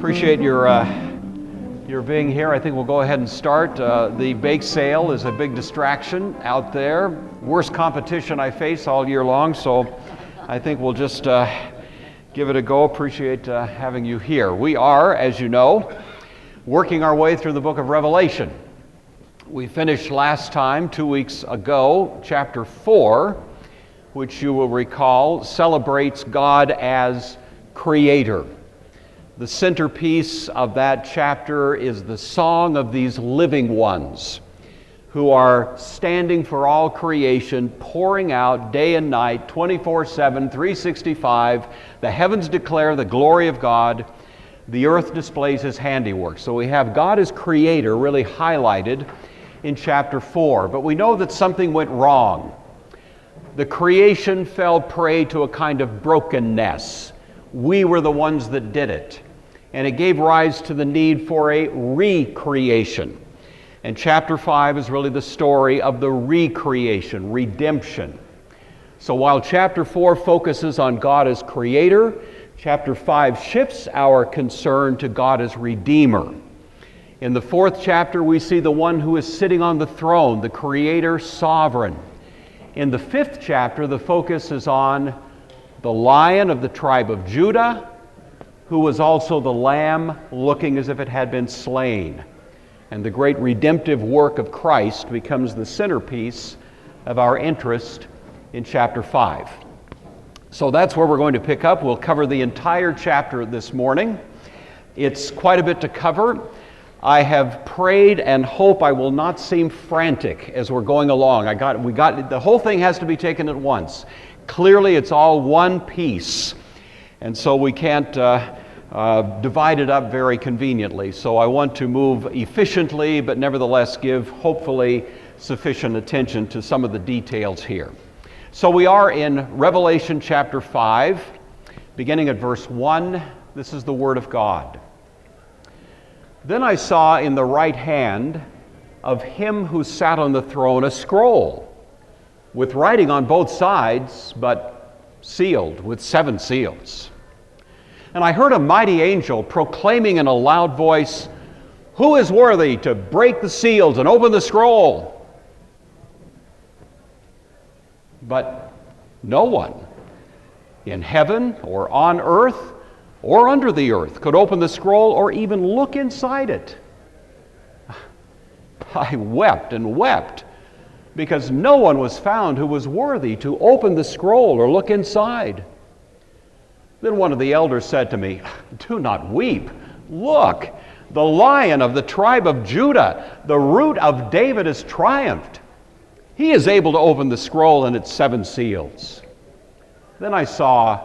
Appreciate your being here. I think we'll go ahead and start. The bake sale is a big distraction out there. Worst competition I face all year long, so I think we'll just give it a go. Appreciate having you here. We are, as you know, working our way through the book of Revelation. We finished last time, 2 weeks ago, chapter 4, which you will recall celebrates God as Creator. The centerpiece of that chapter is the song of these living ones who are standing for all creation, pouring out day and night, 24/7, 365. The heavens declare the glory of God. The earth displays His handiwork. So we have God as Creator really highlighted in chapter 4. But we know that something went wrong. The creation fell prey to a kind of brokenness. We were the ones that did it. And it gave rise to the need for a recreation. And chapter 5 is really the story of the recreation, redemption. So while chapter 4 focuses on God as Creator, chapter 5 shifts our concern to God as Redeemer. In the 4th chapter, we see the one who is sitting on the throne, the Creator sovereign. In the 5th chapter, the focus is on the Lion of the tribe of Judah, who was also the Lamb looking as if it had been slain. And the great redemptive work of Christ becomes the centerpiece of our interest in chapter 5. So that's where we're going to pick up. We'll cover the entire chapter this morning. It's quite a bit to cover. I have prayed and hope I will not seem frantic as we're going along. The whole thing has to be taken at once. Clearly, it's all one piece, and so we can't divide it up very conveniently. So I want to move efficiently, but nevertheless give, hopefully, sufficient attention to some of the details here. So we are in Revelation chapter 5, beginning at verse 1. This is the Word of God. Then I saw in the right hand of Him who sat on the throne a scroll, with writing on both sides, but sealed with 7 seals. And I heard a mighty angel proclaiming in a loud voice, "Who is worthy to break the seals and open the scroll?" But no one in heaven or on earth or under the earth could open the scroll or even look inside it. I wept and wept, because no one was found who was worthy to open the scroll or look inside. Then one of the elders said to me, "Do not weep. Look, the Lion of the tribe of Judah, the Root of David, has triumphed. He is able to open the scroll and its 7 seals." Then I saw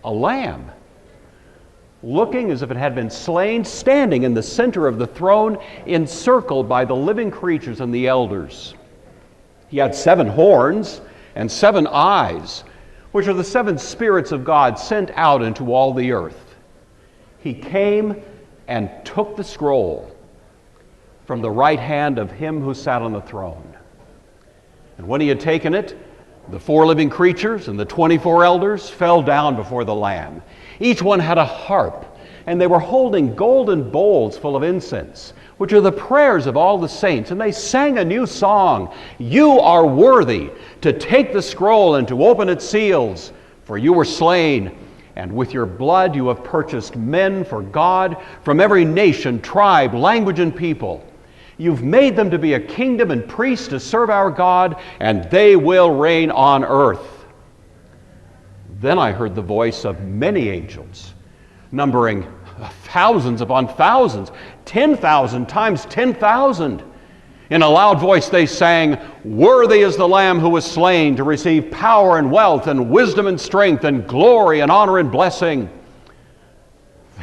a lamb, looking as if it had been slain, standing in the center of the throne, encircled by the living creatures and the elders. He had 7 horns and 7 eyes, which are the 7 spirits of God sent out into all the earth. He came and took the scroll from the right hand of Him who sat on the throne. And when He had taken it, the 4 living creatures and the 24 elders fell down before the Lamb. Each one had a harp, and they were holding golden bowls full of incense, which are the prayers of all the saints. And they sang a new song, "You are worthy to take the scroll and to open its seals, for you were slain, and with your blood you have purchased men for God from every nation, tribe, language, and people. You've made them to be a kingdom and priests to serve our God, and they will reign on earth." Then I heard the voice of many angels, numbering thousands upon thousands, 10,000 times 10,000. In a loud voice they sang, "Worthy is the Lamb who was slain to receive power and wealth and wisdom and strength and glory and honor and blessing."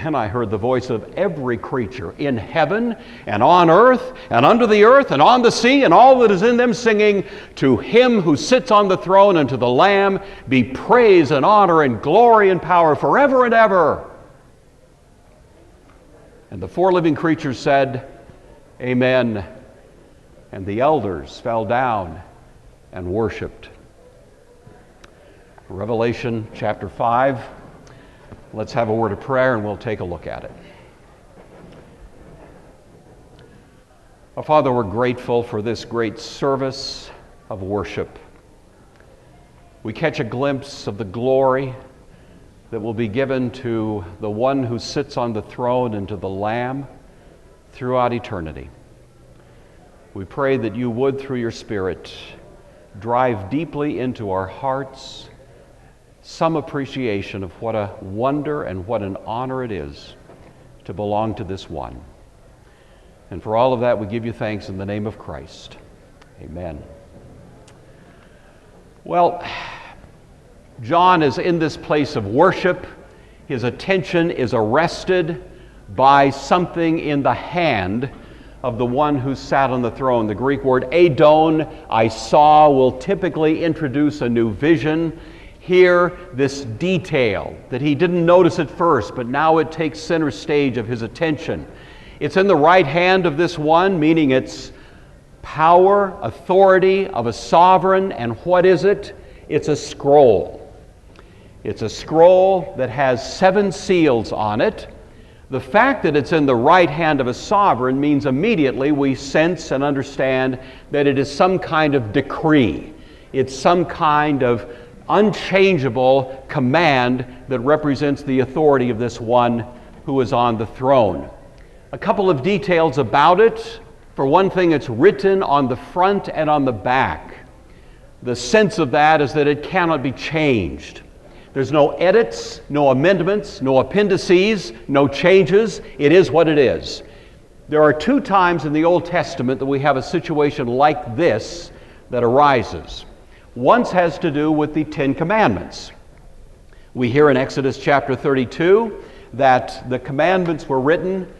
Then I heard the voice of every creature in heaven and on earth and under the earth and on the sea and all that is in them, singing, "To Him who sits on the throne and to the Lamb be praise and honor and glory and power forever and ever." And the 4 living creatures said, "Amen." And the elders fell down and worshiped. Revelation chapter 5. Let's have a word of prayer and we'll take a look at it. Father, we're grateful for this great service of worship. We catch a glimpse of the glory that will be given to the one who sits on the throne and to the Lamb throughout eternity. We pray that you would, through your Spirit, drive deeply into our hearts some appreciation of what a wonder and what an honor it is to belong to this one. And for all of that, we give you thanks in the name of Christ. Amen. Well, John is in this place of worship. His attention is arrested by something in the hand of the one who sat on the throne. The Greek word adon, I saw, will typically introduce a new vision. Here, this detail that he didn't notice at first, but now it takes center stage of his attention. It's in the right hand of this one, meaning it's power, authority of a sovereign. And what is it? It's a scroll. It's a scroll that has 7 seals on it. The fact that it's in the right hand of a sovereign means immediately we sense and understand that it is some kind of decree. It's some kind of unchangeable command that represents the authority of this one who is on the throne. A couple of details about it. For one thing, it's written on the front and on the back. The sense of that is that it cannot be changed. There's no edits, no amendments, no appendices, no changes. It is what it is. There are 2 times in the Old Testament that we have a situation like this that arises. Once has to do with the 10 Commandments. We hear in Exodus chapter 32 that the commandments were written.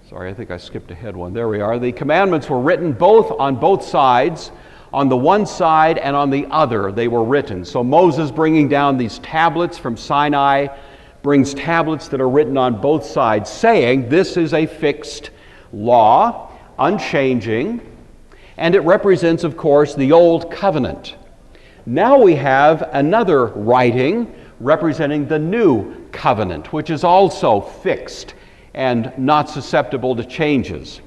Sorry, I think I skipped ahead one. There we are. The commandments were written on both sides. On the one side and on the other they were written. So Moses, bringing down these tablets from Sinai, brings tablets that are written on both sides, saying this is a fixed law, unchanging, and it represents, of course, the Old Covenant. Now we have another writing representing the New Covenant, which is also fixed and not susceptible to changes.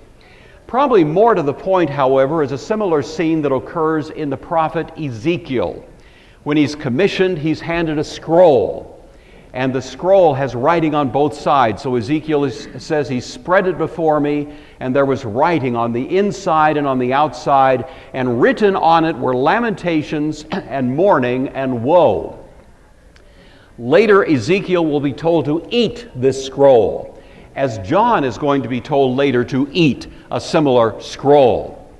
Probably more to the point, however, is a similar scene that occurs in the prophet Ezekiel. When he's commissioned, he's handed a scroll, and the scroll has writing on both sides. So Ezekiel says, he spread it before me, and there was writing on the inside and on the outside, and written on it were lamentations and mourning and woe. Later, Ezekiel will be told to eat this scroll, as John is going to be told later to eat a similar scroll.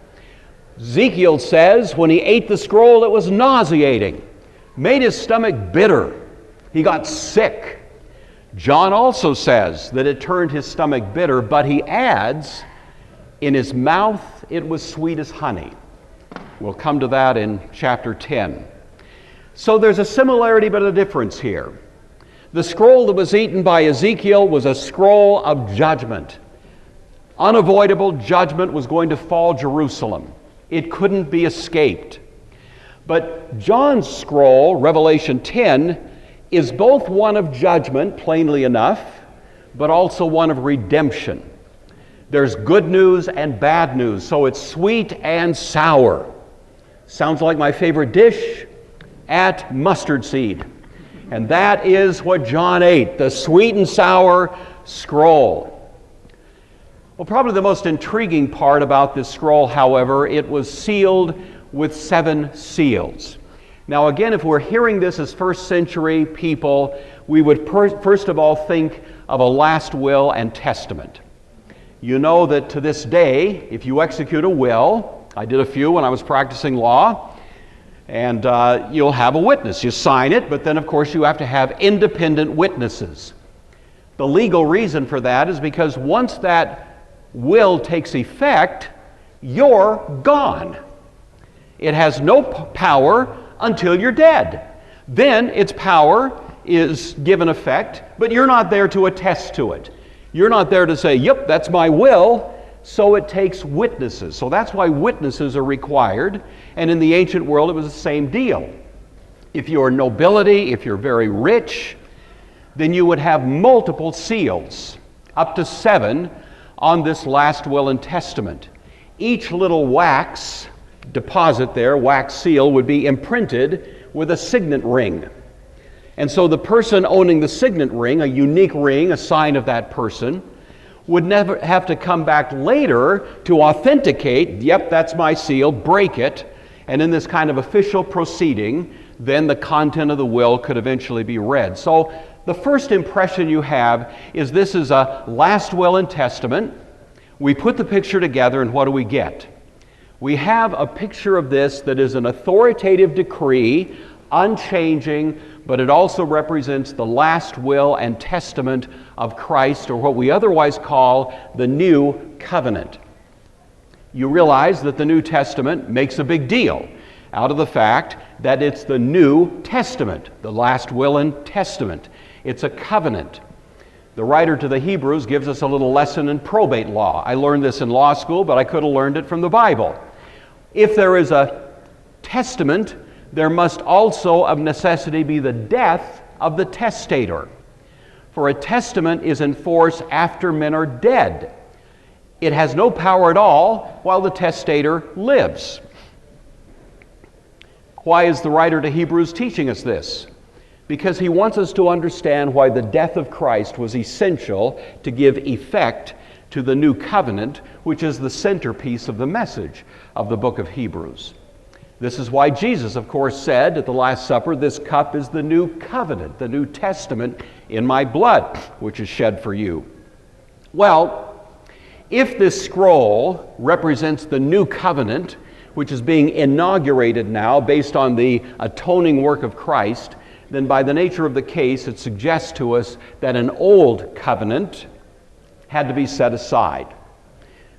Ezekiel says when he ate the scroll, it was nauseating, made his stomach bitter. He got sick. John also says that it turned his stomach bitter, but he adds, in his mouth it was sweet as honey. We'll come to that in chapter 10. So there's a similarity but a difference here. The scroll that was eaten by Ezekiel was a scroll of judgment. Unavoidable judgment was going to fall Jerusalem. It couldn't be escaped. But John's scroll, Revelation 10, is both one of judgment, plainly enough, but also one of redemption. There's good news and bad news, so it's sweet and sour. Sounds like my favorite dish, at mustard seed. And that is what John ate, the sweet and sour scroll. Well, probably the most intriguing part about this scroll, however, it was sealed with 7 seals. Now again, if we're hearing this as first century people, we would first of all think of a last will and testament. You know that to this day, if you execute a will, I did a few when I was practicing law, and you'll have a witness. You sign it, but then of course you have to have independent witnesses. The legal reason for that is because once that will takes effect, you're gone. It has no power until you're dead. Then its power is given effect, but you're not there to attest to it. You're not there to say, yep, that's my will. So it takes witnesses. So that's why witnesses are required. And in the ancient world, it was the same deal. If you're nobility, if you're very rich, then you would have multiple seals, up to 7, on this last will and testament. Each little wax deposit there, wax seal, would be imprinted with a signet ring. And so the person owning the signet ring, a unique ring, a sign of that person, would never have to come back later to authenticate, yep, that's my seal, break it, and in this kind of official proceeding, then the content of the will could eventually be read. So the first impression you have is this is a last will and testament. We put the picture together, and what do we get? We have a picture of this that is an authoritative decree, unchanging, but it also represents the last will and testament of Christ, or what we otherwise call the New Covenant. You realize that the New Testament makes a big deal out of the fact that it's the New Testament, the last will and testament. It's a covenant. The writer to the Hebrews gives us a little lesson in probate law. I learned this in law school, but I could have learned it from the Bible. If there is a testament, there must also of necessity be the death of the testator. For a testament is in force after men are dead. It has no power at all while the testator lives. Why is the writer to Hebrews teaching us this? Because he wants us to understand why the death of Christ was essential to give effect to the new covenant, which is the centerpiece of the message of the book of Hebrews. This is why Jesus, of course, said at the Last Supper, this cup is the new covenant, the New Testament in my blood, which is shed for you. Well, if this scroll represents the new covenant, which is being inaugurated now based on the atoning work of Christ, then by the nature of the case, it suggests to us that an old covenant had to be set aside.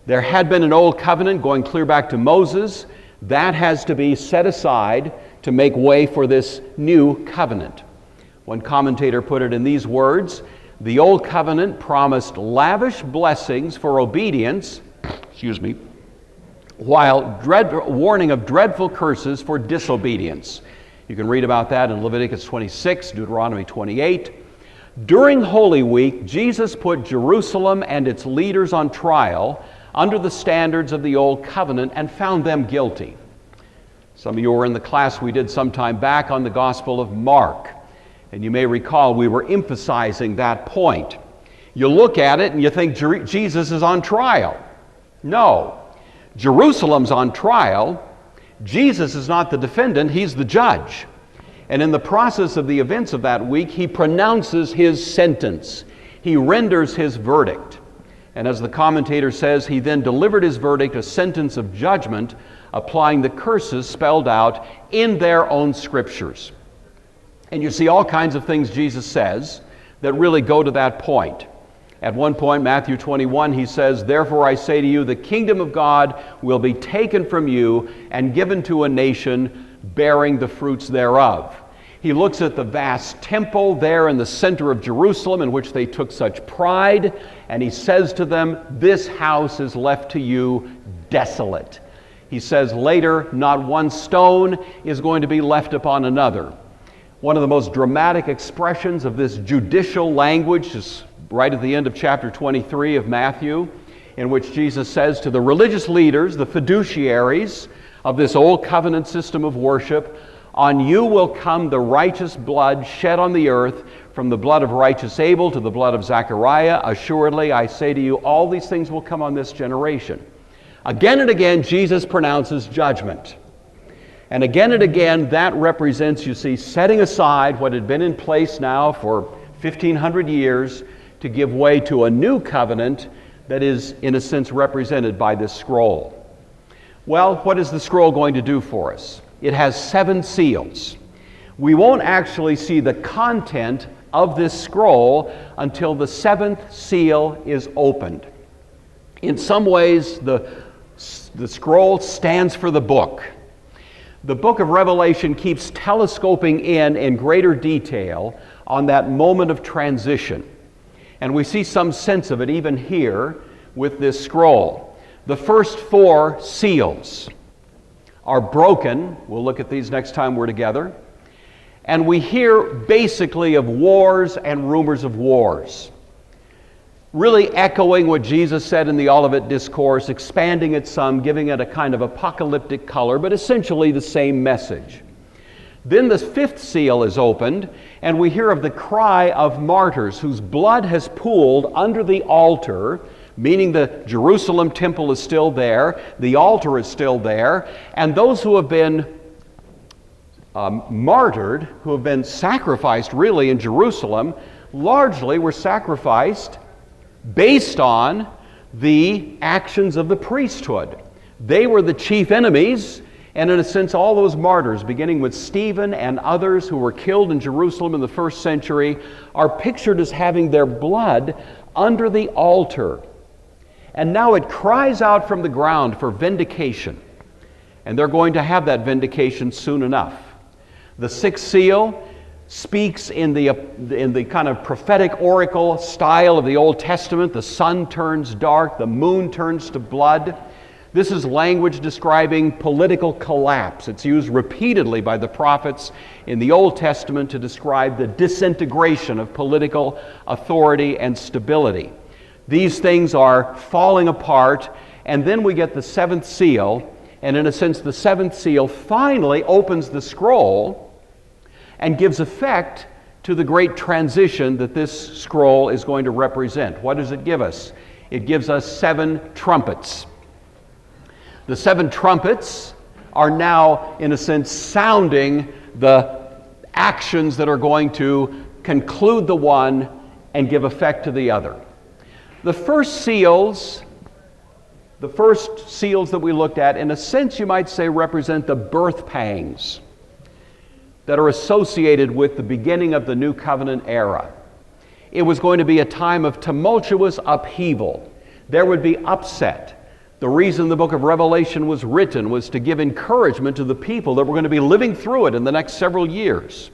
There had been an old covenant going clear back to Moses. That has to be set aside to make way for this new covenant. One commentator put it in these words: the old covenant promised lavish blessings for obedience, while warning of dreadful curses for disobedience. You can read about that in Leviticus 26, Deuteronomy 28. During Holy Week, Jesus put Jerusalem and its leaders on trial under the standards of the Old Covenant and found them guilty. Some of you were in the class we did some time back on the Gospel of Mark, and you may recall we were emphasizing that point. You look at it and you think Jesus is on trial. No, Jerusalem's on trial. Jesus is not the defendant, he's the judge. And in the process of the events of that week, he pronounces his sentence. He renders his verdict. And as the commentator says, he then delivered his verdict, a sentence of judgment, applying the curses spelled out in their own scriptures. And you see all kinds of things Jesus says that really go to that point. At one point, Matthew 21, he says, "Therefore I say to you, the kingdom of God will be taken from you and given to a nation bearing the fruits thereof." He looks at the vast temple there in the center of Jerusalem in which they took such pride, and he says to them, "This house is left to you desolate." He says later, "Not one stone is going to be left upon another." One of the most dramatic expressions of this judicial language is right at the end of chapter 23 of Matthew, in which Jesus says to the religious leaders, the fiduciaries of this old covenant system of worship, "On you will come the righteous blood shed on the earth, from the blood of righteous Abel to the blood of Zechariah. Assuredly, I say to you, all these things will come on this generation." Again and again, Jesus pronounces judgment. And again, that represents, you see, setting aside what had been in place now for 1,500 years to give way to a new covenant that is, in a sense, represented by this scroll. Well, what is the scroll going to do for us? It has 7 seals. We won't actually see the content of this scroll until the 7th seal is opened. In some ways, the scroll stands for the book. The book of Revelation keeps telescoping in greater detail on that moment of transition. And we see some sense of it even here with this scroll. The first 4 seals are broken. We'll look at these next time we're together. And we hear basically of wars and rumors of wars. really echoing what Jesus said in the Olivet Discourse, expanding it some, giving it a kind of apocalyptic color, but essentially the same message. Then the fifth seal is opened, and we hear of the cry of martyrs whose blood has pooled under the altar, meaning the Jerusalem temple is still there, the altar is still there, and those who have been martyred, who have been sacrificed really in Jerusalem, largely were sacrificed based on the actions of the priesthood. They were the chief enemies, and in a sense all those martyrs, beginning with Stephen and others who were killed in Jerusalem in the first century, are pictured as having their blood under the altar. And now it cries out from the ground for vindication. And they're going to have that vindication soon enough. The sixth seal speaks in the kind of prophetic oracle style of the Old Testament. The sun turns dark, the moon turns to blood. This is language describing political collapse. It's used repeatedly by the prophets in the Old Testament to describe the disintegration of political authority and stability. These things are falling apart, and then we get the seventh seal, and in a sense the seventh seal finally opens the scroll and gives effect to the great transition that this scroll is going to represent. What does it give us? It gives us 7 trumpets. The 7 trumpets are now, in a sense, sounding the actions that are going to conclude the one and give effect to the other. The first seals that we looked at, in a sense you might say, represent the birth pangs that are associated with the beginning of the New Covenant era. It was going to be a time of tumultuous upheaval. There would be upset. The reason the book of Revelation was written was to give encouragement to the people that were going to be living through it in the next several years.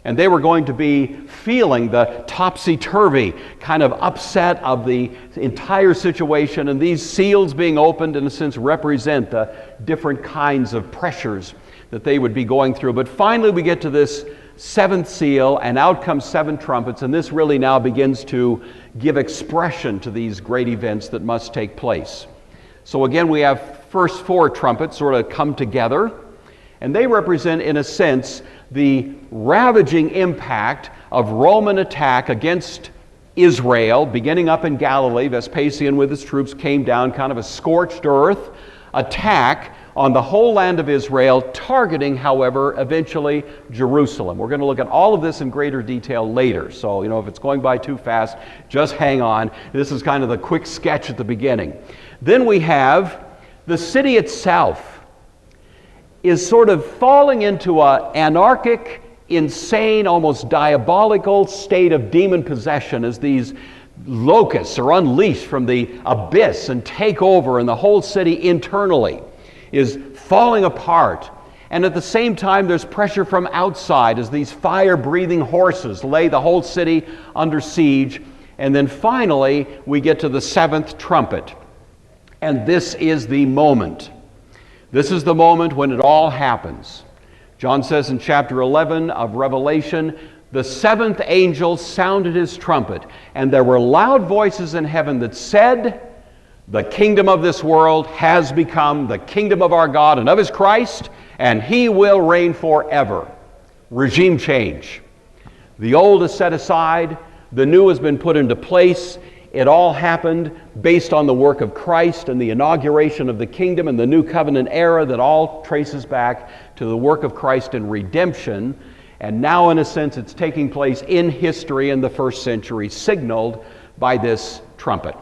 And they were going to be feeling the topsy-turvy kind of upset of the entire situation, and these seals being opened, in a sense, represent the different kinds of pressures that they would be going through. But finally we get to this 7th seal, and out comes 7 trumpets, and this really now begins to give expression to these great events that must take place. So again, we have first 4 trumpets sort of come together, and they represent, in a sense, the ravaging impact of Roman attack against Israel, beginning up in Galilee. Vespasian with his troops came down, kind of a scorched earth attack on the whole land of Israel, targeting, however, eventually Jerusalem. We're going to look at all of this in greater detail later. So, if it's going by too fast, just hang on. This is kind of the quick sketch at the beginning. Then we have the city itself is sort of falling into an anarchic, insane, almost diabolical state of demon possession as these locusts are unleashed from the abyss and take over, and the whole city internally is falling apart. And at the same time, there's pressure from outside as these fire-breathing horses lay the whole city under siege. And then finally, we get to the 7th trumpet. And this is the moment. This is the moment when it all happens. John says in chapter 11 of Revelation, the 7th angel sounded his trumpet, and there were loud voices in heaven that said, the kingdom of this world has become the kingdom of our God and of his Christ, and he will reign forever. Regime change. The old is set aside, the new has been put into place. It all happened based on the work of Christ and the inauguration of the kingdom and the new covenant era that all traces back to the work of Christ in redemption. And now, in a sense, it's taking place in history in the first century, signaled by this trumpet.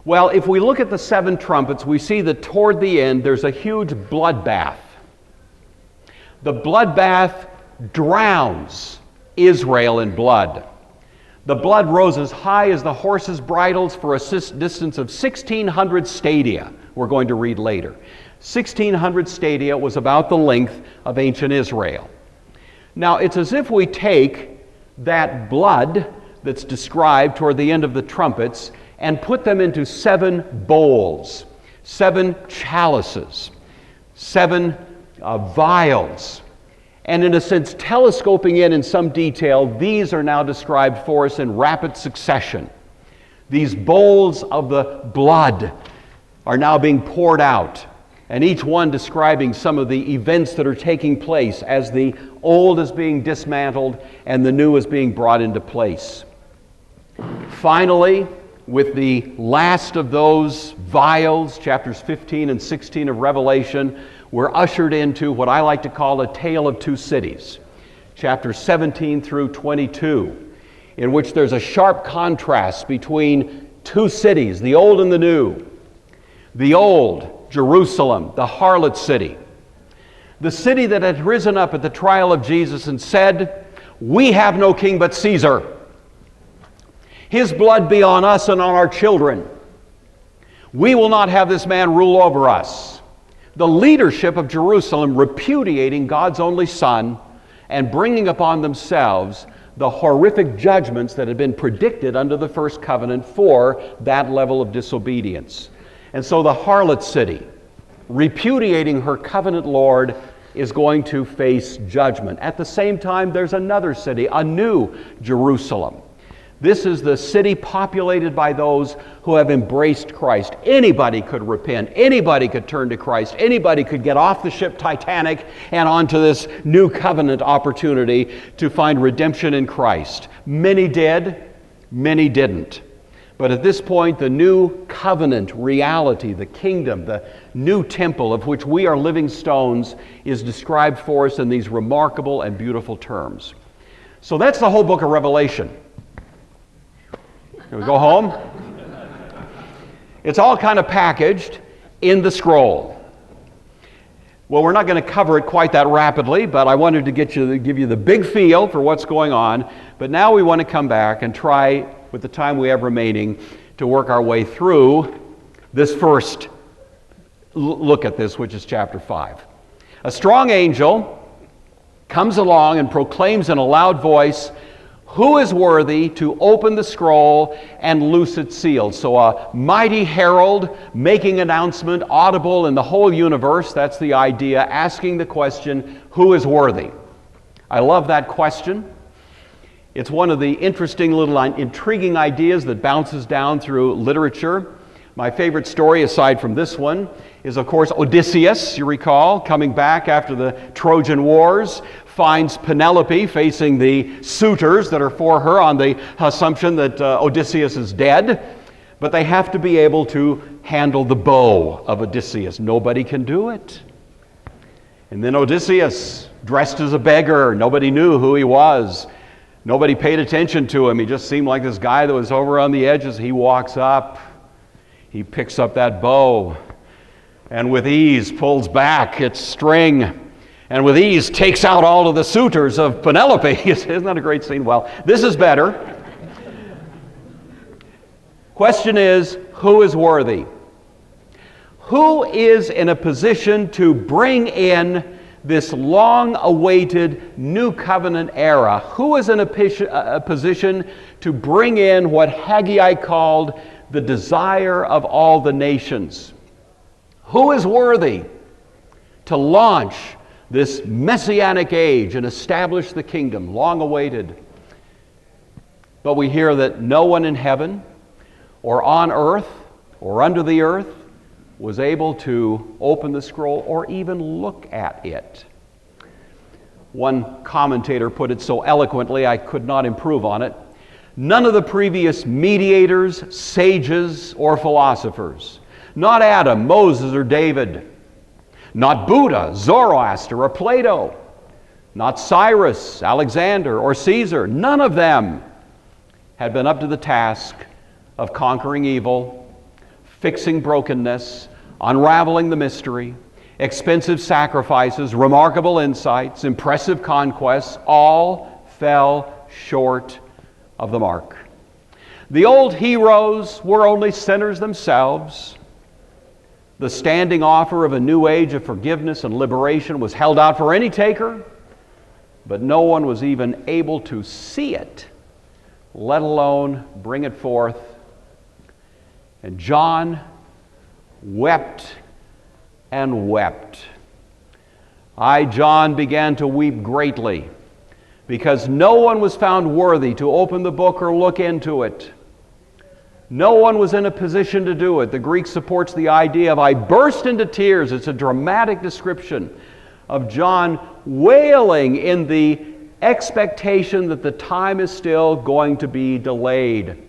Well, if we look at the 7 trumpets, we see that toward the end there's a huge bloodbath. The bloodbath drowns Israel in blood. The blood rose as high as the horses' bridles for a distance of 1,600 stadia, we're going to read later. 1,600 stadia was about the length of ancient Israel. Now, it's as if we take that blood that's described toward the end of the trumpets and put them into 7 bowls, 7 chalices, 7 vials. And in a sense, telescoping in some detail, these are now described for us in rapid succession. These bowls of the blood are now being poured out, and each one describing some of the events that are taking place as the old is being dismantled and the new is being brought into place. Finally, with the last of those vials, chapters 15 and 16 of Revelation, we're ushered into what I like to call a tale of two cities, chapters 17 through 22, in which there's a sharp contrast between two cities, the old and the new. The old, Jerusalem, the harlot city, the city that had risen up at the trial of Jesus and said, "We have no king but Caesar. His blood be on us and on our children. We will not have this man rule over us." The leadership of Jerusalem repudiating God's only Son and bringing upon themselves the horrific judgments that had been predicted under the first covenant for that level of disobedience. And so the harlot city, repudiating her covenant Lord, is going to face judgment. At the same time, there's another city, a new Jerusalem. This is the city populated by those who have embraced Christ. Anybody could repent. Anybody could turn to Christ. Anybody could get off the ship Titanic and onto this new covenant opportunity to find redemption in Christ. Many did, many didn't. But at this point, the new covenant reality, the kingdom, the new temple of which we are living stones, is described for us in these remarkable and beautiful terms. So that's the whole book of Revelation. Can we go home? It's all kind of packaged in the scroll. Well, we're not going to cover it quite that rapidly, but I wanted to give you the big feel for what's going on. But now we want to come back and try, with the time we have remaining, to work our way through this first look at this, which is chapter 5. A strong angel comes along and proclaims in a loud voice, "Who is worthy to open the scroll and loose its seals?" So a mighty herald making announcement, audible in the whole universe. That's the idea, asking the question, who is worthy? I love that question. It's one of the interesting little intriguing ideas that bounces down through literature. My favorite story, aside from this one, is of course Odysseus, you recall, coming back after the Trojan Wars, finds Penelope facing the suitors that are for her on the assumption that Odysseus is dead, but they have to be able to handle the bow of Odysseus. Nobody can do it. And then Odysseus, dressed as a beggar, nobody knew who he was. Nobody paid attention to him. He just seemed like this guy that was over on the edges. He walks up, he picks up that bow, and with ease pulls back its string, and with ease takes out all of the suitors of Penelope. Isn't that a great scene? Well, this is better. Question is, who is worthy? Who is in a position to bring in this long-awaited new covenant era? Who is in a position to bring in what Haggai called the desire of all the nations? Who is worthy to launch this messianic age and establish the kingdom, long awaited? But we hear that no one in heaven or on earth or under the earth was able to open the scroll or even look at it. One commentator put it so eloquently I could not improve on it. None of the previous mediators, sages, or philosophers, not Adam, Moses, or David, not Buddha, Zoroaster, or Plato, not Cyrus, Alexander, or Caesar, none of them had been up to the task of conquering evil, fixing brokenness, unraveling the mystery, expensive sacrifices, remarkable insights, impressive conquests. All fell short of the mark. The old heroes were only sinners themselves. The standing offer of a new age of forgiveness and liberation was held out for any taker, but no one was even able to see it, let alone bring it forth. And John wept and wept. I, John, began to weep greatly, because no one was found worthy to open the book or look into it. No one was in a position to do it. The Greek supports the idea of, I burst into tears. It's a dramatic description of John wailing in the expectation that the time is still going to be delayed.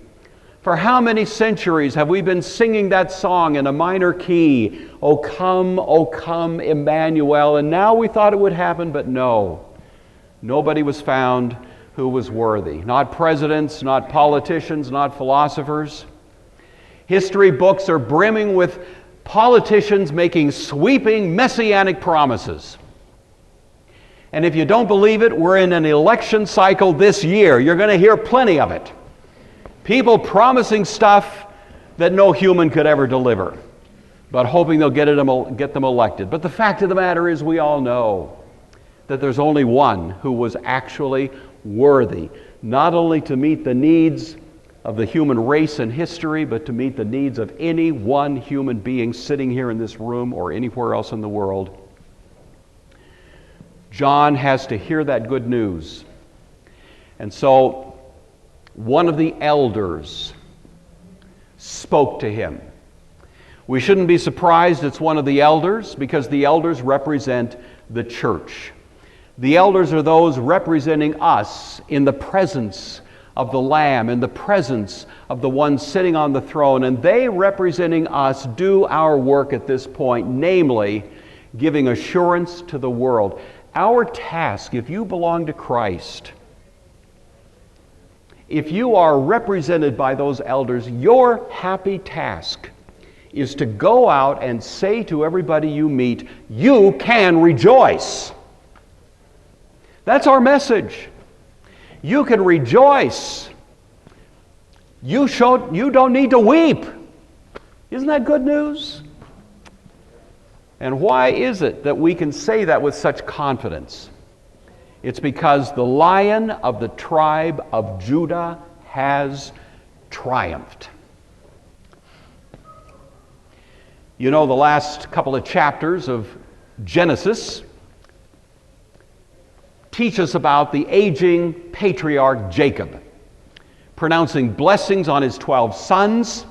For how many centuries have we been singing that song in a minor key? O come, Emmanuel. And now we thought it would happen, but no. Nobody was found who was worthy. Not presidents, not politicians, not philosophers. History books are brimming with politicians making sweeping messianic promises. And if you don't believe it, we're in an election cycle this year. You're going to hear plenty of it. People promising stuff that no human could ever deliver, but hoping they'll get them elected. But the fact of the matter is, we all know that there's only one who was actually worthy, not only to meet the needs of the human race and history, but to meet the needs of any one human being sitting here in this room or anywhere else in the world. John has to hear that good news. And so one of the elders spoke to him. We shouldn't be surprised it's one of the elders, because the elders represent the church. The elders are those representing us in the presence of the Lamb, in the presence of the one sitting on the throne, and they, representing us, do our work at this point, namely giving assurance to the world. Our task, if you belong to Christ, if you are represented by those elders, your happy task is to go out and say to everybody you meet, you can rejoice. That's our message. You can rejoice. You don't need to weep. Isn't that good news? And why is it that we can say that with such confidence? It's because the Lion of the tribe of Judah has triumphed. You know, the last couple of chapters of Genesis teach us about the aging patriarch Jacob, pronouncing blessings on his 12 sons,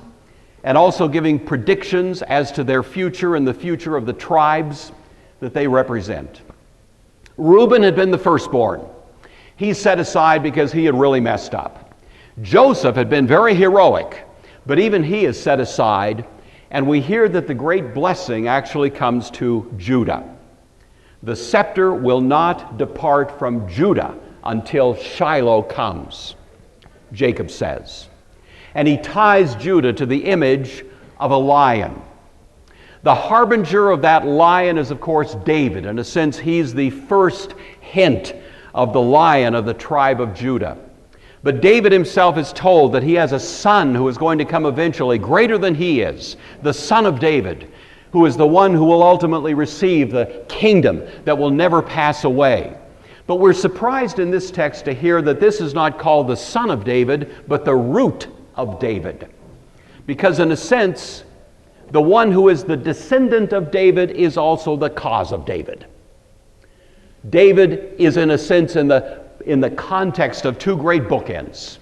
and also giving predictions as to their future and the future of the tribes that they represent. Reuben had been the firstborn. He's set aside because he had really messed up. Joseph had been very heroic, but even he is set aside, and we hear that the great blessing actually comes to Judah. The scepter will not depart from Judah until Shiloh comes, Jacob says. And he ties Judah to the image of a lion. The harbinger of that lion is, of course, David. In a sense, he's the first hint of the lion of the tribe of Judah. But David himself is told that he has a son who is going to come eventually, greater than he is, the son of David, who is the one who will ultimately receive the kingdom that will never pass away. But we're surprised in this text to hear that this is not called the son of David, but the root of David. Because in a sense, the one who is the descendant of David is also the cause of David. David is, in a sense, in the context of two great bookends.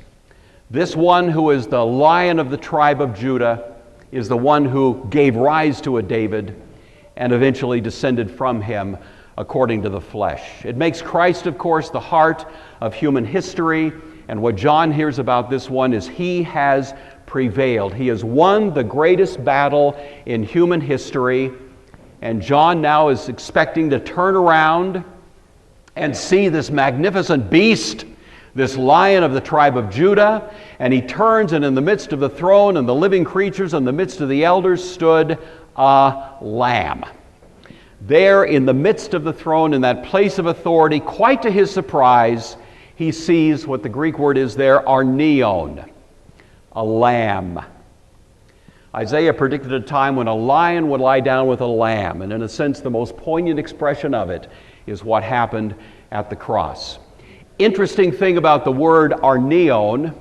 This one who is the Lion of the tribe of Judah is the one who gave rise to a David and eventually descended from him according to the flesh. It makes Christ, of course, the heart of human history, and what John hears about this one is he has prevailed. He has won the greatest battle in human history, and John now is expecting to turn around and see this magnificent beast, this Lion of the tribe of Judah, and he turns, and in the midst of the throne and the living creatures, in the midst of the elders, stood a lamb. There in the midst of the throne, in that place of authority, quite to his surprise, he sees what the Greek word is there, arneon, a lamb. Isaiah predicted a time when a lion would lie down with a lamb, and in a sense the most poignant expression of it is what happened at the cross. Interesting thing about the word arneon,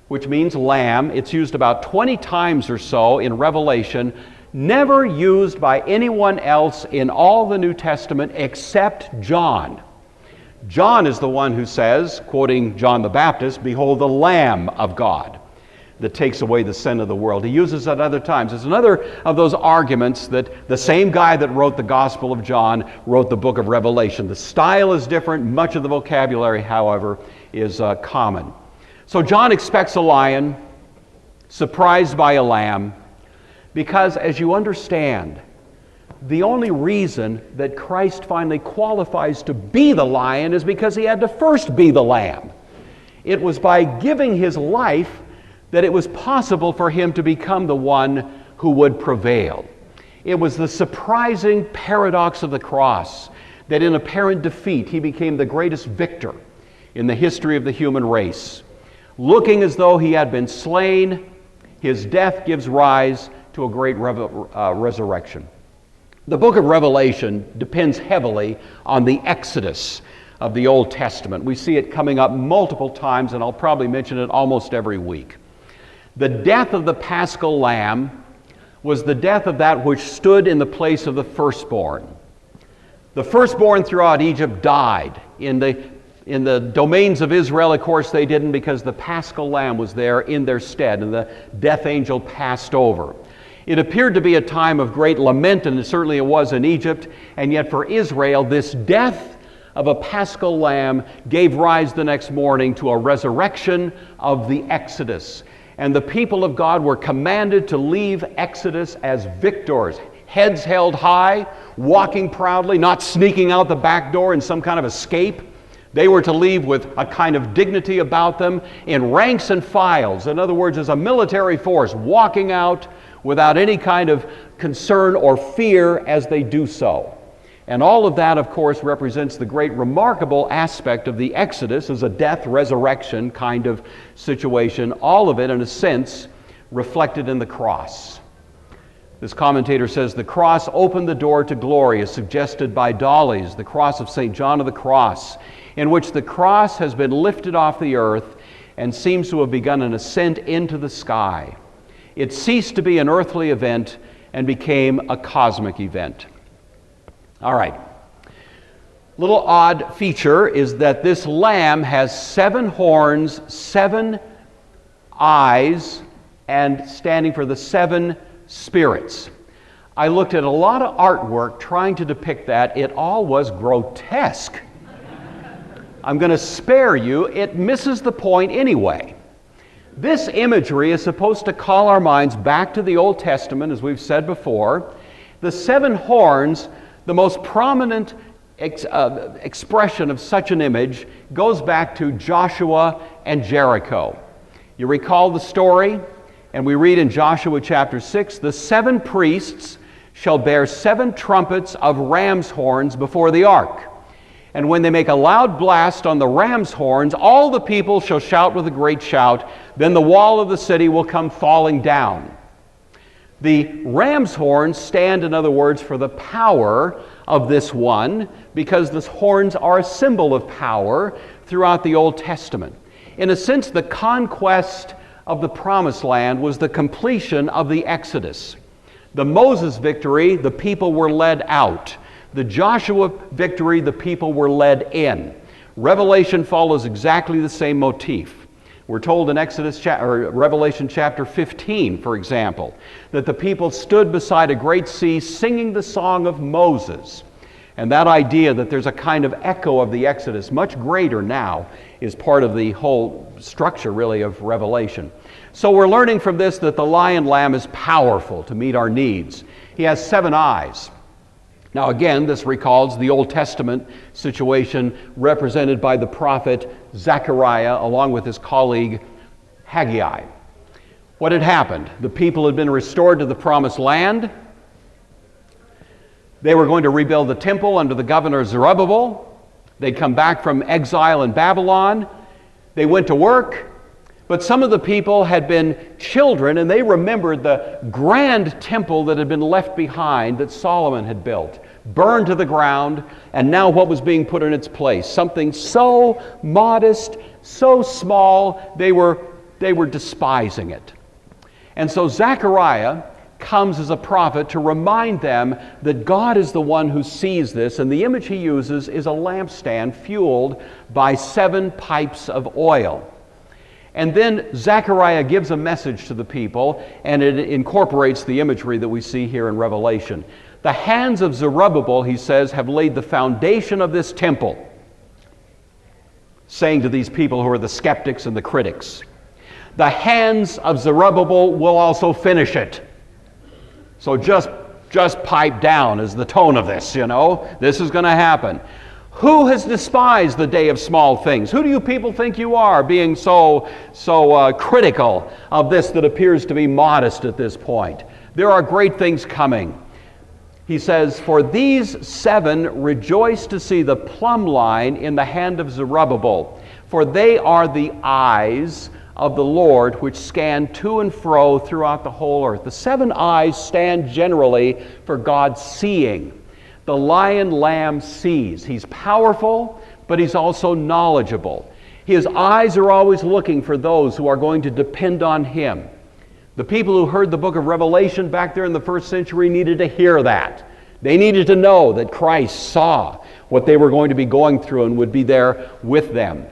which means lamb, it's used about 20 times or so in Revelation, never used by anyone else in all the New Testament except John. John is the one who says, quoting John the Baptist, "Behold the Lamb of God." that takes away the sin of the world. He uses it at other times. It's another of those arguments that the same guy that wrote the Gospel of John wrote the book of Revelation. The style is different. Much of the vocabulary, however, is common. So John expects a lion, surprised by a lamb, because as you understand, the only reason that Christ finally qualifies to be the lion is because he had to first be the lamb. It was by giving his life that it was possible for him to become the one who would prevail. It was the surprising paradox of the cross that in apparent defeat he became the greatest victor in the history of the human race. Looking as though he had been slain, his death gives rise to a great resurrection. The book of Revelation depends heavily on the Exodus of the Old Testament. We see it coming up multiple times, and I'll probably mention it almost every week. The death of the Paschal Lamb was the death of that which stood in the place of the firstborn. The firstborn throughout Egypt died. In the domains of Israel, of course, they didn't, because the Paschal Lamb was there in their stead, and the death angel passed over. It appeared to be a time of great lament, and certainly it was in Egypt, and yet for Israel, this death of a Paschal Lamb gave rise the next morning to a resurrection of the Exodus. And the people of God were commanded to leave Exodus as victors, heads held high, walking proudly, not sneaking out the back door in some kind of escape. They were to leave with a kind of dignity about them in ranks and files. In other words, as a military force, walking out without any kind of concern or fear as they do so. And all of that, of course, represents the great remarkable aspect of the Exodus as a death, resurrection kind of situation. All of it, in a sense, reflected in the cross. This commentator says, the cross opened the door to glory, as suggested by Dolly's, the cross of St. John of the Cross, in which the cross has been lifted off the earth and seems to have begun an ascent into the sky. It ceased to be an earthly event and became a cosmic event. All right. Little odd feature is that this lamb has 7 horns, 7 eyes, and standing for the 7 spirits. I looked at a lot of artwork trying to depict that. It all was grotesque. I'm going to spare you. It misses the point anyway. This imagery is supposed to call our minds back to the Old Testament, as we've said before. The 7 horns, the most prominent expression of such an image, goes back to Joshua and Jericho. You recall the story? And we read in Joshua chapter 6, the 7 priests shall bear 7 trumpets of ram's horns before the ark. And when they make a loud blast on the ram's horns, all the people shall shout with a great shout. Then the wall of the city will come falling down. The ram's horns stand, in other words, for the power of this one, because the horns are a symbol of power throughout the Old Testament. In a sense, the conquest of the Promised Land was the completion of the Exodus. The Moses victory, the people were led out. The Joshua victory, the people were led in. Revelation follows exactly the same motif. We're told in Revelation chapter 15, for example, that the people stood beside a great sea singing the song of Moses. And that idea that there's a kind of echo of the Exodus, much greater now, is part of the whole structure, really, of Revelation. So we're learning from this that the lion lamb is powerful to meet our needs. He has 7 eyes. Now again, this recalls the Old Testament situation represented by the prophet Zechariah along with his colleague Haggai. What had happened? The people had been restored to the Promised Land. They were going to rebuild the temple under the governor Zerubbabel. They'd come back from exile in Babylon. They went to work. But some of the people had been children, and they remembered the grand temple that had been left behind that Solomon had built, burned to the ground, and now what was being put in its place? Something so modest, so small, they were despising it. And so Zechariah comes as a prophet to remind them that God is the one who sees this, and the image he uses is a lampstand fueled by 7 pipes of oil. And then Zechariah gives a message to the people, and it incorporates the imagery that we see here in Revelation. The hands of Zerubbabel, he says, have laid the foundation of this temple, saying to these people who are the skeptics and the critics, the hands of Zerubbabel will also finish it. So just pipe down is the tone of this, you know. This is going to happen. Who has despised the day of small things? Who do you people think you are, being so critical of this that appears to be modest at this point? There are great things coming. He says, for these 7 rejoice to see the plumb line in the hand of Zerubbabel, for they are the eyes of the Lord which scan to and fro throughout the whole earth. The 7 eyes stand generally for God's seeing. The lion lamb sees. He's powerful, but he's also knowledgeable. His eyes are always looking for those who are going to depend on him. The people who heard the book of Revelation back there in the first century needed to hear that. They needed to know that Christ saw what they were going to be going through and would be there with them.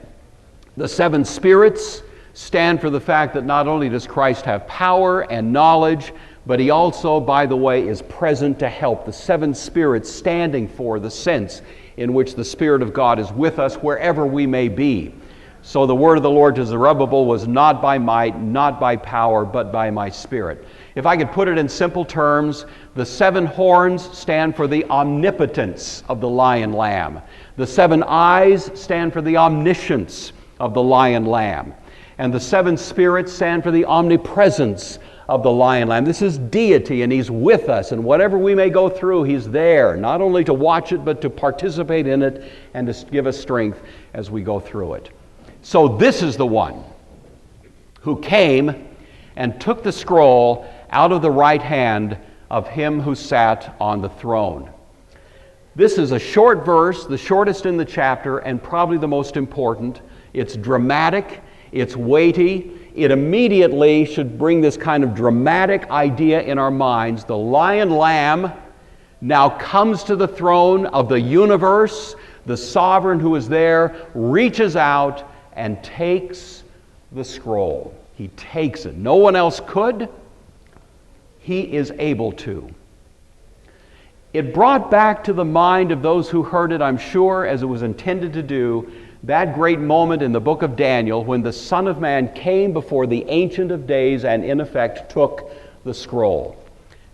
The 7 spirits stand for the fact that not only does Christ have power and knowledge, but he also, by the way, is present to help. The 7 spirits standing for the sense in which the Spirit of God is with us wherever we may be. So the word of the Lord to Zerubbabel was not by might, not by power, but by my Spirit. If I could put it in simple terms, the 7 horns stand for the omnipotence of the lion lamb. The 7 eyes stand for the omniscience of the lion lamb. And the 7 spirits stand for the omnipresence of the lion lamb. This is deity, and he's with us, and whatever we may go through, he's there, not only to watch it, but to participate in it and to give us strength as we go through it. So this is the one who came and took the scroll out of the right hand of him who sat on the throne. This is a short verse, the shortest in the chapter, and probably the most important. It's dramatic, it's weighty. It immediately should bring this kind of dramatic idea in our minds. The lion lamb now comes to the throne of the universe. The sovereign who is there reaches out and takes the scroll. He takes it. No one else could. He is able to. It brought back to the mind of those who heard it, I'm sure, as it was intended to do, that great moment in the book of Daniel when the Son of Man came before the Ancient of Days and in effect took the scroll.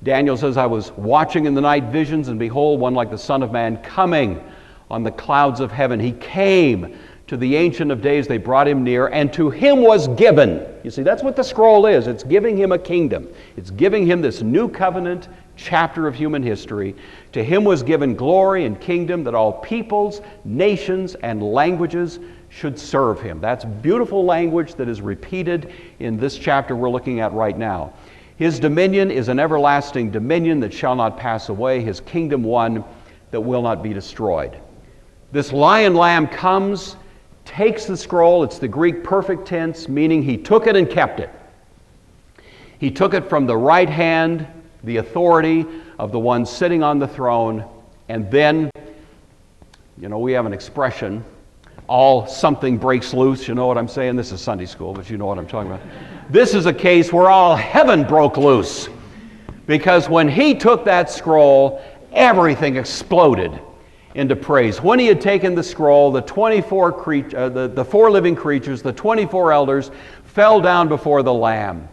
Daniel says, I was watching in the night visions, and behold, one like the Son of Man coming on the clouds of heaven. He came to the Ancient of Days. They brought him near, and to him was given. You see, that's what the scroll is. It's giving him a kingdom. It's giving him this new covenant chapter of human history. To him was given glory and kingdom, that all peoples, nations, and languages should serve him. That's beautiful language that is repeated in this chapter we're looking at right now. His dominion is an everlasting dominion that shall not pass away. His kingdom one that will not be destroyed. This lion lamb comes, takes the scroll. It's the Greek perfect tense, meaning he took it and kept it. He took it from the right hand, the authority of the one sitting on the throne, and then, we have an expression, all something breaks loose. You know what I'm saying? This is Sunday school, but you know what I'm talking about. This is a case where all heaven broke loose, because when he took that scroll, everything exploded into praise. When he had taken the scroll, the 4 living creatures, the 24 elders, fell down before the Lamb.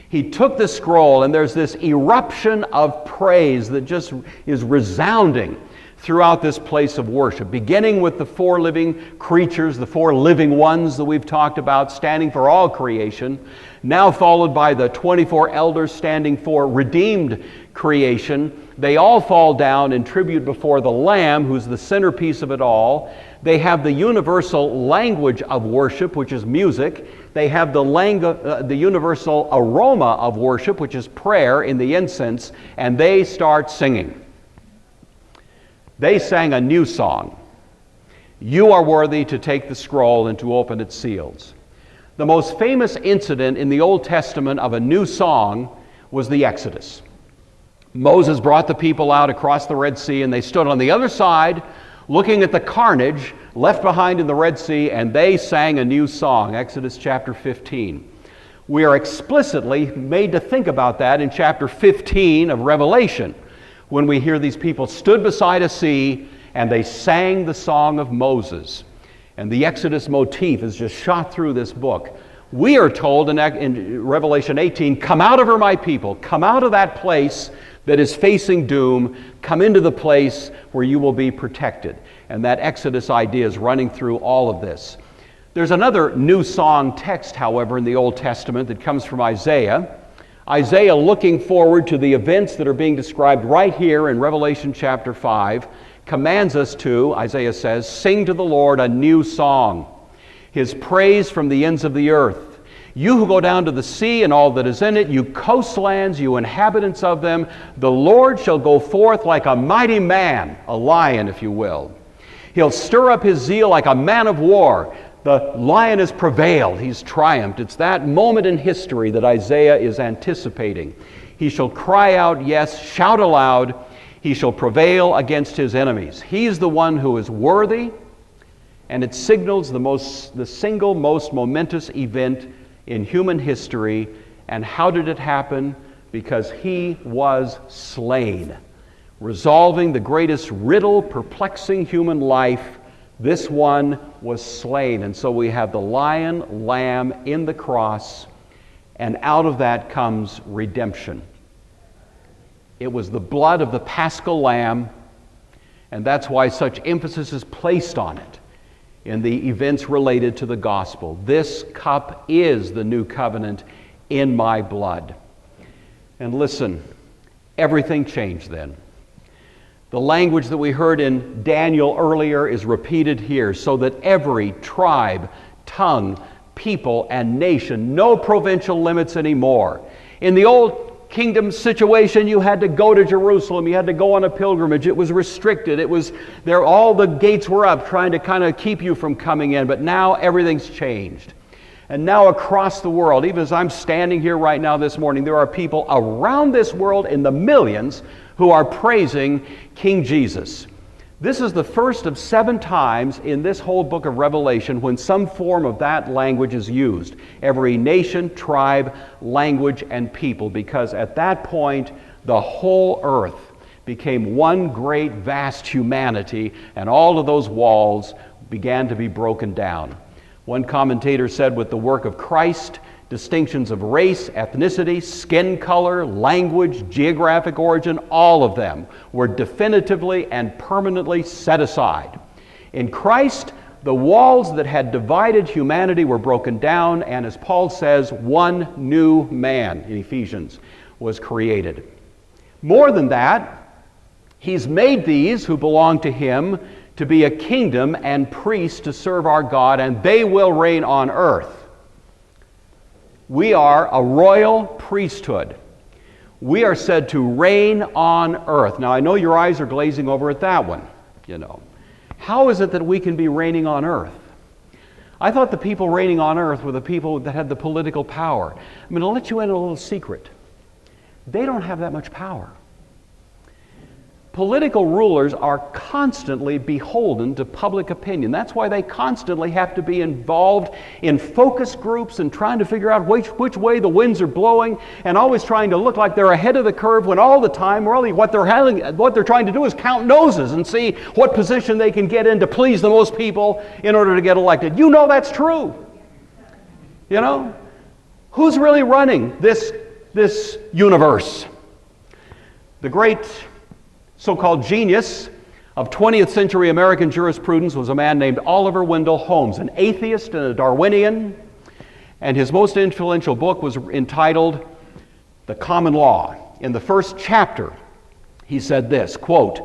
He took the scroll, and there's this eruption of praise that just is resounding throughout this place of worship, beginning with the 4 living creatures, the 4 living ones that we've talked about, standing for all creation, now followed by the 24 elders standing for redeemed creation. They all fall down in tribute before the Lamb, who's the centerpiece of it all. They have the universal language of worship, which is music. They have the universal aroma of worship, which is prayer in the incense, and they start singing. They sang a new song. You are worthy to take the scroll and to open its seals. The most famous incident in the Old Testament of a new song was the Exodus. Moses brought the people out across the Red Sea, and they stood on the other side looking at the carnage left behind in the Red Sea, and they sang a new song, Exodus chapter 15. We are explicitly made to think about that in chapter 15 of Revelation, when we hear these people stood beside a sea and they sang the song of Moses. And the Exodus motif is just shot through this book. We are told in Revelation 18, come out of her, my people. Come out of that place that is facing doom. Come into the place where you will be protected. And that Exodus idea is running through all of this. There's another new song text, however, in the Old Testament that comes from Isaiah. Isaiah, looking forward to the events that are being described right here in Revelation chapter 5, commands us to, Isaiah says, sing to the Lord a new song, His praise from the ends of the earth. You who go down to the sea and all that is in it, you coastlands, you inhabitants of them, the Lord shall go forth like a mighty man, a lion, if you will. He'll stir up His zeal like a man of war. The lion has prevailed. He's triumphed. It's that moment in history that Isaiah is anticipating. He shall cry out, yes, shout aloud. He shall prevail against his enemies. He's the one who is worthy, and it signals the single most momentous event in human history. And how did it happen? Because He was slain, resolving the greatest riddle perplexing human life. This one was slain. And so we have the lion, lamb in the cross, and out of that comes redemption. It was the blood of the Paschal Lamb, and that's why such emphasis is placed on it in the events related to the gospel. This cup is the new covenant in my blood. And listen, everything changed then. The language that we heard in Daniel earlier is repeated here, so that every tribe, tongue, people, and nation, no provincial limits anymore. In the old kingdom situation, you had to go to Jerusalem, you had to go on a pilgrimage, it was restricted, it was there, all the gates were up trying to kind of keep you from coming in, but now everything's changed. And now across the world, even as I'm standing here right now this morning, there are people around this world in the millions who are praising King Jesus. This is the first of 7 times in this whole book of Revelation when some form of that language is used. Every nation, tribe, language, and people, because at that point, the whole earth became one great, vast humanity, and all of those walls began to be broken down. One commentator said, with the work of Christ, distinctions of race, ethnicity, skin color, language, geographic origin, all of them were definitively and permanently set aside. In Christ, the walls that had divided humanity were broken down, and as Paul says, one new man in Ephesians was created. More than that, He's made these who belong to Him to be a kingdom and priests to serve our God, and they will reign on earth. We are a royal priesthood. We are said to reign on earth. Now, I know your eyes are glazing over at that one, How is it that we can be reigning on earth? I thought the people reigning on earth were the people that had the political power. I'm going to let you in on a little secret. They don't have that much power. Political rulers are constantly beholden to public opinion. That's why they constantly have to be involved in focus groups and trying to figure out which way the winds are blowing, and always trying to look like they're ahead of the curve, when all the time really what they're trying to do is count noses and see what position they can get in to please the most people in order to get elected. You know that's true. Who's really running this universe? The great so-called genius of 20th century American jurisprudence was a man named Oliver Wendell Holmes, an atheist and a Darwinian, and his most influential book was entitled The Common Law. In the first chapter, he said this, quote,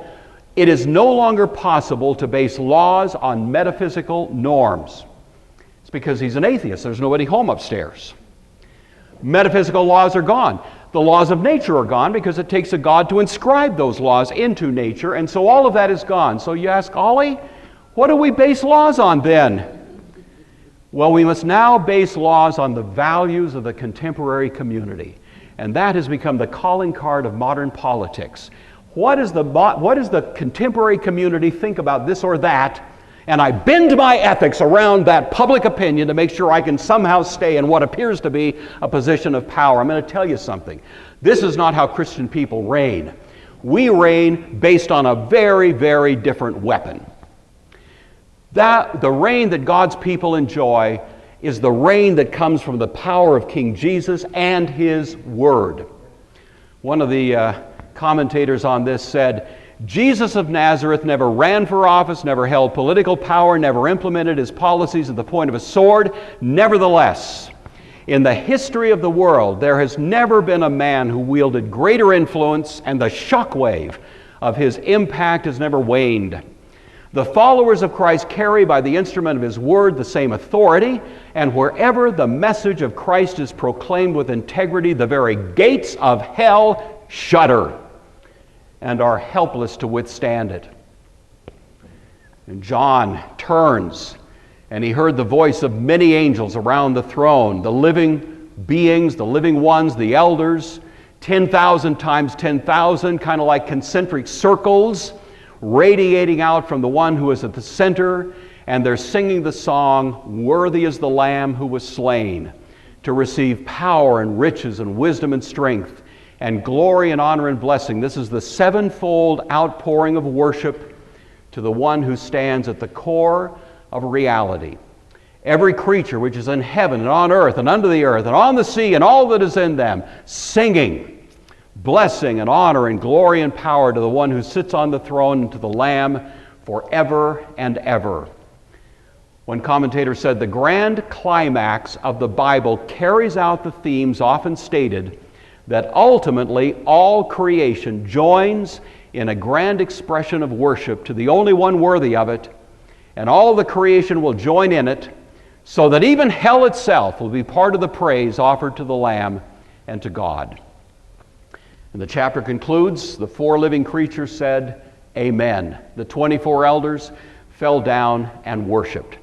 "It is no longer possible to base laws on metaphysical norms." It's because he's an atheist. There's nobody home upstairs. Metaphysical laws are gone. The laws of nature are gone because it takes a God to inscribe those laws into nature, and so all of that is gone. So you ask, Ollie, what do we base laws on then? Well, we must now base laws on the values of the contemporary community, and that has become the calling card of modern politics. What does the contemporary community think about this or that? And I bend my ethics around that public opinion to make sure I can somehow stay in what appears to be a position of power. I'm going to tell you something. This is not how Christian people reign. We reign based on a very, very different weapon. The reign that God's people enjoy is the reign that comes from the power of King Jesus and His Word. One of the commentators on this said, Jesus of Nazareth never ran for office, never held political power, never implemented his policies at the point of a sword. Nevertheless, in the history of the world, there has never been a man who wielded greater influence, and the shockwave of his impact has never waned. The followers of Christ carry by the instrument of His Word the same authority, and wherever the message of Christ is proclaimed with integrity, the very gates of hell shudder and are helpless to withstand it. And John turns, and he heard the voice of many angels around the throne, the living beings, the living ones, the elders, 10,000 times 10,000, kind of like concentric circles, radiating out from the one who is at the center, and they're singing the song, "Worthy is the Lamb who was slain, to receive power and riches and wisdom and strength, and glory and honor and blessing." This is the sevenfold outpouring of worship to the one who stands at the core of reality. Every creature which is in heaven and on earth and under the earth and on the sea and all that is in them, singing blessing and honor and glory and power to the one who sits on the throne and to the Lamb forever and ever. One commentator said, the grand climax of the Bible carries out the themes often stated that ultimately all creation joins in a grand expression of worship to the only one worthy of it, and all the creation will join in it, so that even hell itself will be part of the praise offered to the Lamb and to God. And the chapter concludes, the four living creatures said, Amen. The 24 elders fell down and worshiped.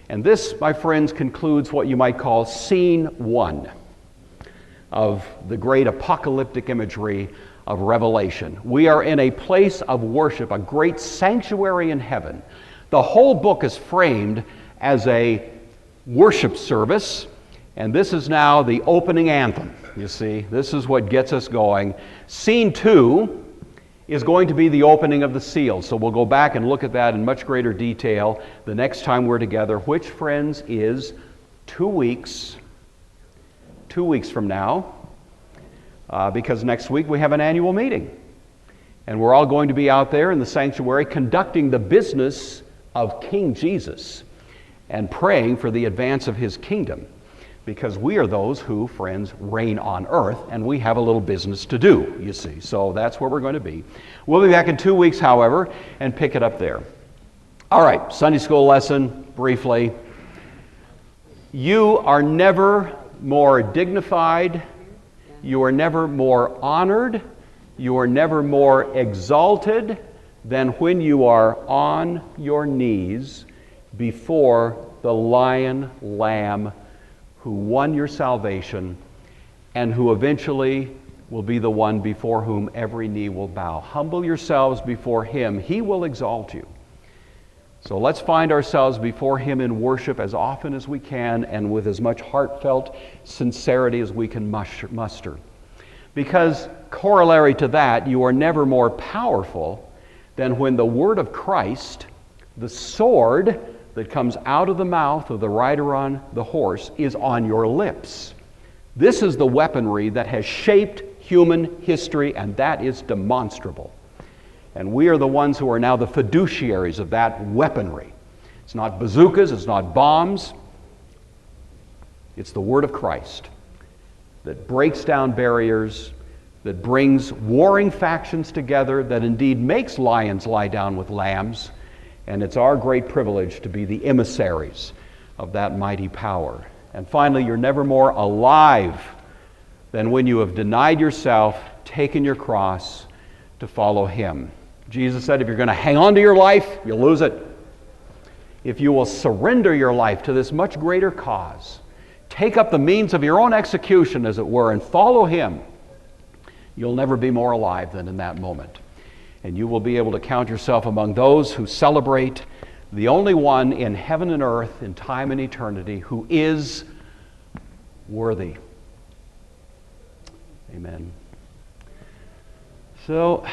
And this, my friends, concludes what you might call scene one of the great apocalyptic imagery of Revelation. We are in a place of worship, a great sanctuary in heaven. The whole book is framed as a worship service, and this is now the opening anthem. You see, this is what gets us going. Scene two is going to be the opening of the seals, so we'll go back and look at that in much greater detail the next time we're together, which, friends, is 2 weeks from now, because next week we have an annual meeting. And we're all going to be out there in the sanctuary conducting the business of King Jesus and praying for the advance of His kingdom, because we are those who, friends, reign on earth, and we have a little business to do, you see. So that's where we're going to be. We'll be back in 2 weeks, however, and pick it up there. All right, Sunday school lesson, briefly. You are never more dignified, you are never more honored, you are never more exalted than when you are on your knees before the Lion Lamb who won your salvation and who eventually will be the one before whom every knee will bow. Humble yourselves before Him. He will exalt you. So let's find ourselves before Him in worship as often as we can and with as much heartfelt sincerity as we can muster. Because corollary to that, you are never more powerful than when the word of Christ, the sword that comes out of the mouth of the rider on the horse, is on your lips. This is the weaponry that has shaped human history, and that is demonstrable. And we are the ones who are now the fiduciaries of that weaponry. It's not bazookas, it's not bombs. It's the word of Christ that breaks down barriers, that brings warring factions together, that indeed makes lions lie down with lambs. And it's our great privilege to be the emissaries of that mighty power. And finally, you're never more alive than when you have denied yourself, taken your cross to follow Him. Jesus said, if you're going to hang on to your life, you'll lose it. If you will surrender your life to this much greater cause, take up the means of your own execution, as it were, and follow Him, you'll never be more alive than in that moment. and you will be able to count yourself among those who celebrate the only one in heaven and earth, in time and eternity, who is worthy. Amen. So,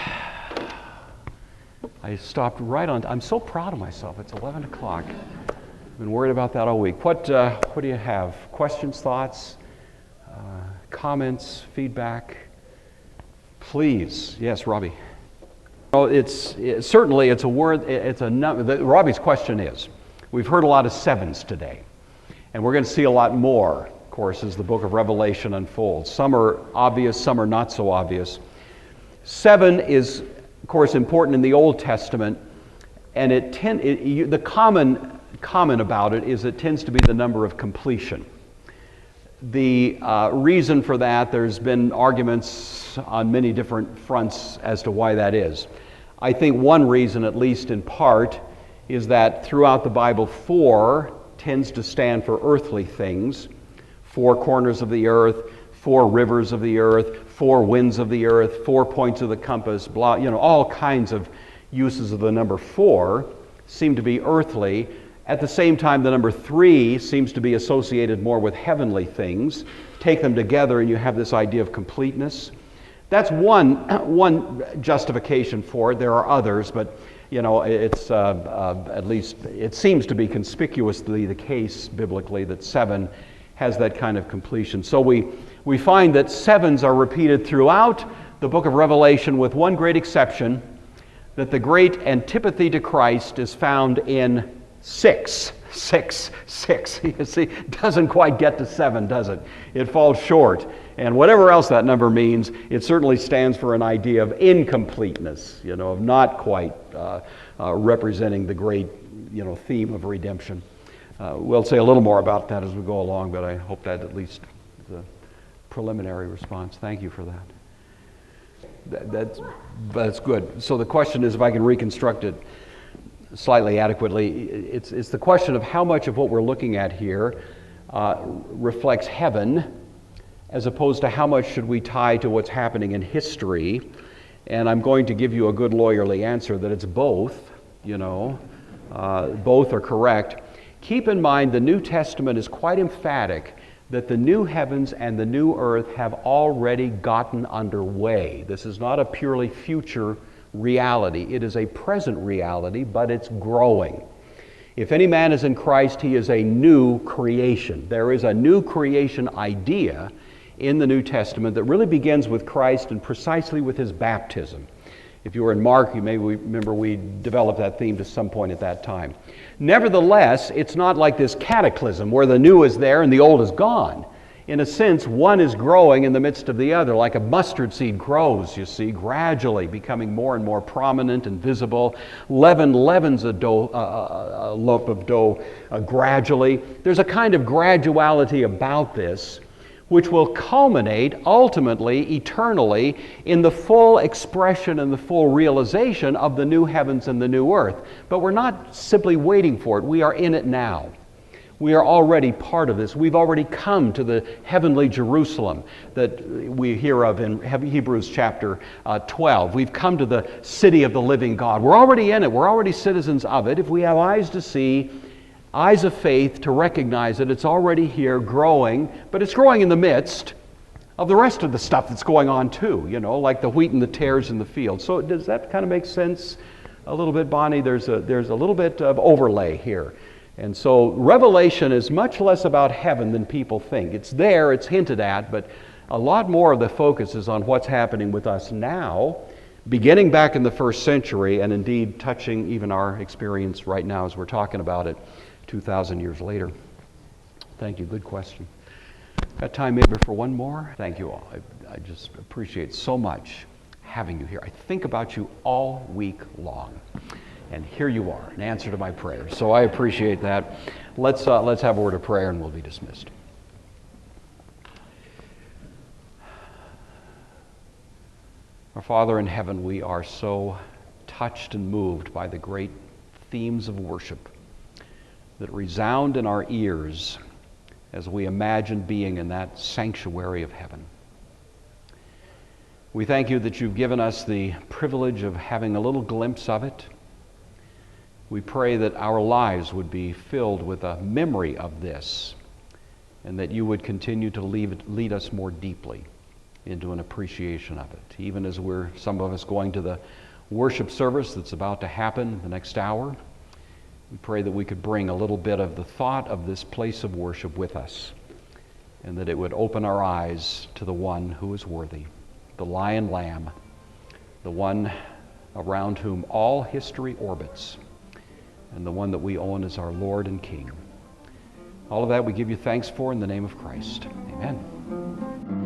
I stopped right on. I'm so proud of myself. It's 11 o'clock. I've been worried about that all week. What do you have? Questions, thoughts, comments, feedback? Please. Yes, Robbie. Oh, certainly it's a word. It's a number. Robbie's question is: we've heard a lot of sevens today, and we're going to see a lot more, of course, as the book of Revelation unfolds. Some are obvious, some are not so obvious. 7 is, of course, important in the Old Testament, and the common comment about it is it tends to be the number of completion. The reason for that, there's been arguments on many different fronts as to why that is. I think one reason, at least in part, is that throughout the Bible, 4 tends to stand for earthly things. 4 corners of the earth, 4 rivers of the earth, 4 winds of the earth, 4 points of the compass, blah, all kinds of uses of the number 4 seem to be earthly. At the same time, the number 3 seems to be associated more with heavenly things. Take them together and you have this idea of completeness. That's one justification for it. There are others, but it's at least it seems to be conspicuously the case biblically that 7 has that kind of completion. So we find that 7s are repeated throughout the book of Revelation, with one great exception, that the great antipathy to Christ is found in 6. 6. You see, it doesn't quite get to 7, does it? It falls short. And whatever else that number means, it certainly stands for an idea of incompleteness, of not quite representing the great, theme of redemption. We'll say a little more about that as we go along, but I hope that at least is a preliminary response. Thank you for that. That's good. So the question is, if I can reconstruct it slightly adequately, it's the question of how much of what we're looking at here reflects heaven, as opposed to how much should we tie to what's happening in history. And I'm going to give you a good lawyerly answer that it's both. Both are correct. Keep in mind the New Testament is quite emphatic that the new heavens and the new earth have already gotten underway. This is not a purely future reality. It is a present reality, but it's growing. If any man is in Christ, he is a new creation. There is a new creation idea in the New Testament that really begins with Christ and precisely with his baptism. If you were in Mark, you may remember we developed that theme to some point at that time. Nevertheless, it's not like this cataclysm where the new is there and the old is gone. In a sense, one is growing in the midst of the other, like a mustard seed grows, you see, gradually becoming more and more prominent and visible. Leaven leavens a loaf of dough gradually. There's a kind of graduality about this, which will culminate ultimately, eternally, in the full expression and the full realization of the new heavens and the new earth. But we're not simply waiting for it. We are in it now. We are already part of this. We've already come to the heavenly Jerusalem that we hear of in Hebrews chapter 12. We've come to the city of the living God. We're already in it. We're already citizens of it. If we have eyes to see, eyes of faith to recognize that it's already here, growing, but it's growing in the midst of the rest of the stuff that's going on too, like the wheat and the tares in the field. So does that kind of make sense a little bit, Bonnie? There's a little bit of overlay here. And so Revelation is much less about heaven than people think. It's there, it's hinted at, but a lot more of the focus is on what's happening with us now, beginning back in the first century, and indeed touching even our experience right now as we're talking about it 2,000 years later. Thank you. Good question. Got time maybe for one more? Thank you all. I just appreciate so much having you here. I think about you all week long. And here you are, an answer to my prayers. So I appreciate that. Let's have a word of prayer and we'll be dismissed. Our Father in heaven, we are so touched and moved by the great themes of worship that resound in our ears as we imagine being in that sanctuary of heaven. We thank you that you've given us the privilege of having a little glimpse of it. We pray that our lives would be filled with a memory of this, and that you would continue to lead us more deeply into an appreciation of it. Even as some of us going to the worship service that's about to happen the next hour, we pray that we could bring a little bit of the thought of this place of worship with us, and that it would open our eyes to the one who is worthy, the Lion Lamb, the one around whom all history orbits, and the one that we own as our Lord and King. All of that we give you thanks for in the name of Christ. Amen.